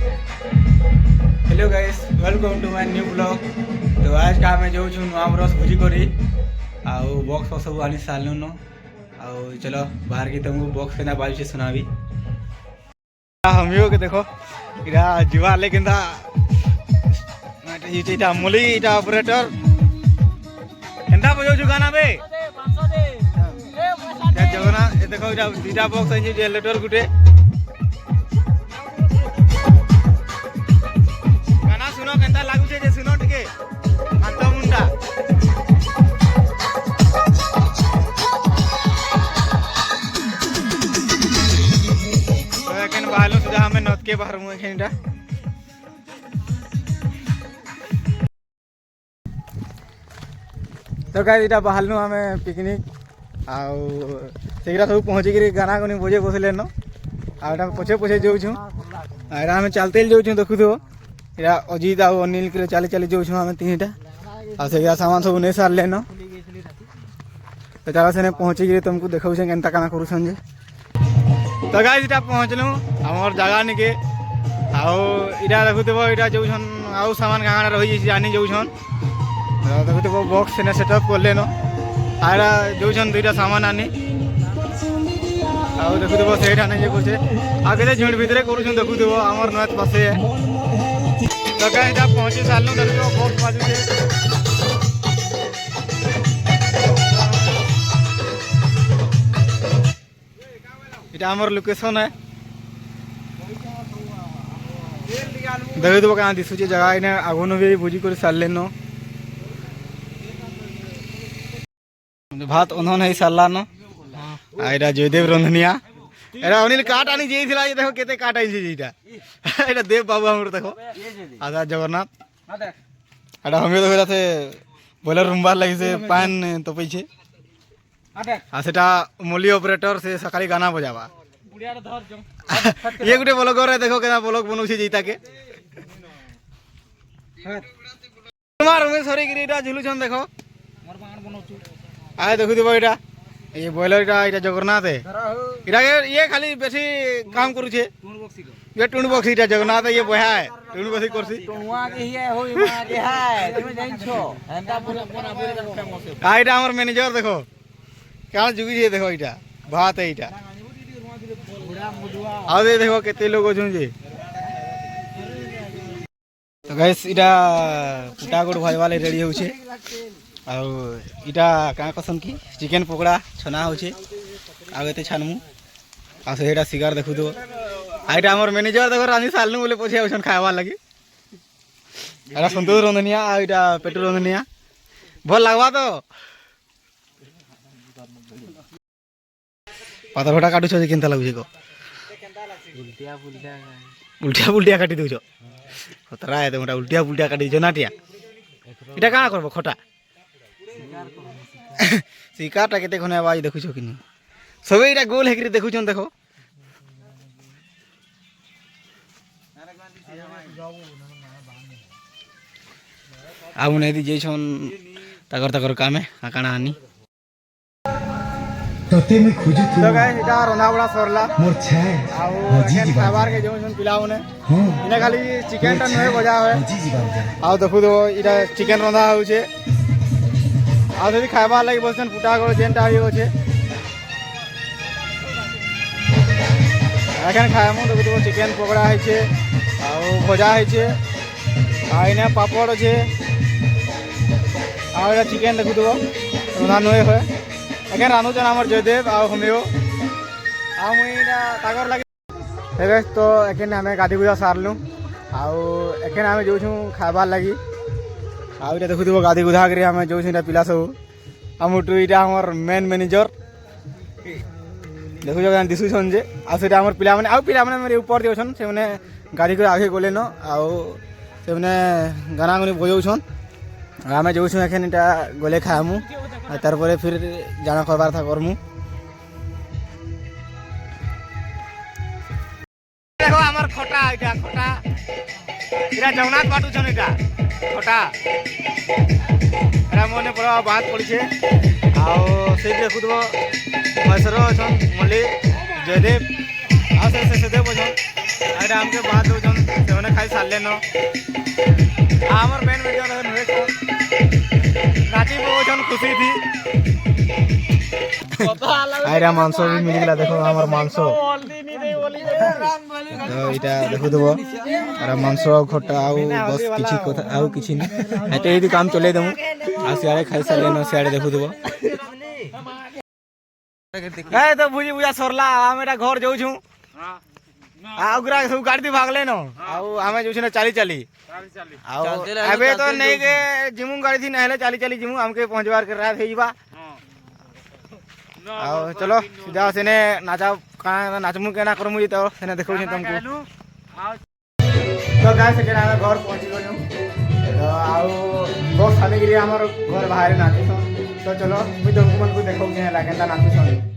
Hello guys, welcome to my new blog. तो आज का हमें जो नुआ बरस भुजी करी आउ बॉक्स फक्स सब आनी सारलुन आउ चलो बाहर की तुमको बॉक्स के ना बाजू से सुनाबी हमियो के देखो इरा जुआ लेकिन दा इटा मुली इटा ऑपरेटर केंदा बजो छु गाना बे जगना ए देखो इटा दीटा बॉक्स है जे लेटर गुटे सुनो केंता लागु छे जे सुनो टिके हाथ मुंडा तो एखन बाहलो सुधा हमें नत के बाहर मु एखनटा तो गाइस इटा बाहलनु हमें पिकनिक आउ सेगरा सब पहुंची गिरी गाना कोनी बजे बसले न आटा पछे पछे जाउ छु आरा हमें चलते जाउ छु देखु तो इरा अजीत आउ अनिल के चली चली जाउ छु हमें तीनटा आ सेगरा सामान सब नै सारले न तो जागा से पहुंची गिरी तुमको देखाउ छै केनता काना करू छन जे तो गाइस इटा पहुंचलु हमर जगह निके आउ इटा देखु देबो इटा जाउ छन आउ सामान गाना रहि छै जानी जाउ छन देखु देबो बॉक्स ने सेटअप कर लेनो आरा जाउ छन दुइटा सामान आनी आउ देखु देबो सेटा नै जे कोछे आगे झुंड भीतरे करू छन देखु देबो हमर नत पासे तो गाइस इटा पहुंची सालनु देखो बॉक्स बाजू से इटा हमर लोकेशन है देखो तो कहाँ दिशु जगह इने आगुन भी भुजी कर सारले न भात उन्होंने ही सारला न आइरा जयदेव रंधनिया एरा अनिल काट आनी जे थिला ये देखो केते काट आइ छै इटा एटा देव बाबू हमर देखो आजा जगन्नाथ एटा हमे देखला से बोलर रूमबार लागि से पान तपै छै आ सेटा मोली ऑपरेटर से सकाळी गाना बजावा ये गुटे ब्लॉगर है देखो केना ब्लॉग बनौ छै जइता के मार में सरी गिरीटा झुलु छन देखो मोर बाण बनौ छु आय देखु देबो इटा ये बॉयलर इटा जगन्नाथ है इटा ये खाली बेसी काम करू छे ये टुन बॉक्स इटा जगन्नाथ है ये बहा है टुन बॉक्स करसी टुनवा के ही है होई मा के है तुम जाइन छो एंता पूरा फेमस है आ इटा हमर मैनेजर देखो क्या जुगी छे देखो इटा भात है इटा आ दे देखो केते लोग छन जे तो गाइस इटा पुटा गोड भाई वाले रेडी हो छे आ इटा का कसम की चिकन पकोड़ा छना हो छे आ एते छानमु आ सेटा सिगार देखु तो आइटा हमर मैनेजर देखो रानी सालनु बोले पछे आउछन खावा लागि एरा संतोष रंधनिया आ इटा पेट्रोल रंधनिया भल लागबा तो पाता फटा काटु छ केनता लागु छै को उल्टिया उल्टिया काटी दउ छ खतरा है तोरा उल्टिया उल्टिया काटी छ नाटिया इटा का करबो खटा शिकारटा केते खने आवाज देखु छ किनी सबे इटा गोल हेकरी देखु छन देखो आउ नै दी जे छन ताकर ताकर कामे आकाना आनी तते में खोजु तो गाइस इटा रंधा बड़ा सरला मोर छाय आउ खाबार के जो पिलाओ ने इने खाली चिकन टा नय बजा होय आउ देखु दो इटा चिकन रंधा हो छे आउ यदि खाबार लागि बसन पुटा गो जेनटा हो छे एखन खायमु देखु दो चिकन पकोड़ा है छे आउ भजा है छे आ इने पापड़ छे आउ इटा चिकन देखु दो रंधा नय होय एखन रानू जन हमर जयदेव आ हमियो आ मुइना तागर लागि हेबे तो एखन हमें गादी गुजा सारलु आ एखन हमें जो छु खाबार लागि आ इटा देखु दिबो गादी गुधा करी हमें जो छिटा पिला सब हमटु इटा हमर मेन मैनेजर देखु जगन दिसु छन जे आ सेटा हमर पिला माने मेरे ऊपर दियो छन से माने गाड़ी को आगे गोले न आ से माने गाना गुनी बजाउ छन हमें जो छु एखन इटा गोले खामु तार परे फिर जाना करबार था करमु देखो हमर खटा इटा खटा इरा जगन्नाथ बाटू छन इटा खटा एरा मने बड़ा बात पड़ी छे आओ से देखु दबो मसरो छन मले जयदेव आ से देव छन एरा हमके बात हो छन ସେମାନେ ଖାଇ ସାରିଲେନ ଆମର ମେନ୍ ଭିଡ଼ିଓ ନୁହେଁ ନାଚି ପକଉଛନ୍ ଖୁସି থি আইরা মাংস भी মিলিলা দেখো আমার মাংস তো এটা দেখো দেব আর মাংস খটা আউ বস কিছু কথা আউ কিছু নি এতে এই কাম চলে দেবো আর সিয়াড়ে খাই সারলেন সিয়াড়ে দেখো দেব এই তো বুঝি বুঝা সরলা আমি এটা ঘর যাউছু ଆଉ ଗୁରା ସବୁ ଗାଡ଼ି ଭାଗଲେ ନ ଆଉ ଆମେ ଯାଉଛୁ ନା ଚାଲି ଚାଲି ଆଉ ଏବେ ତ ନେଇକି ଯିମୁ ଗାଡ଼ି ଥି ହେଲେ ଚାଲି ଚାଲି ଯିମୁ ଆମକେ ପହଞ୍ଚିବାର କେ ରାତ ହେଇଯିବା ଆଉ ଚलो ସିଧା ସେନେ ନାଚା କାଣା ନାଚମୁ କେନା କରମୁ ତ ସେନେ ଦେଖଉଛେ ତମକୁ ତ ଗାଁ ସେକେ ଆମେ ଘର ପହଞ୍ଚି ଗଲୁ ତ ଆଉ ବସ୍ ଖାଲିକିରି ଆମର ଘର ବାହାରେ ନାଚୁଛନ୍ ତ ଚलो ମୁଇଁ ତମକୁ ମାନଙ୍କୁ ଦେଖଉଛେ ହେଲା କେନ୍ତା ନାଚୁଛନ୍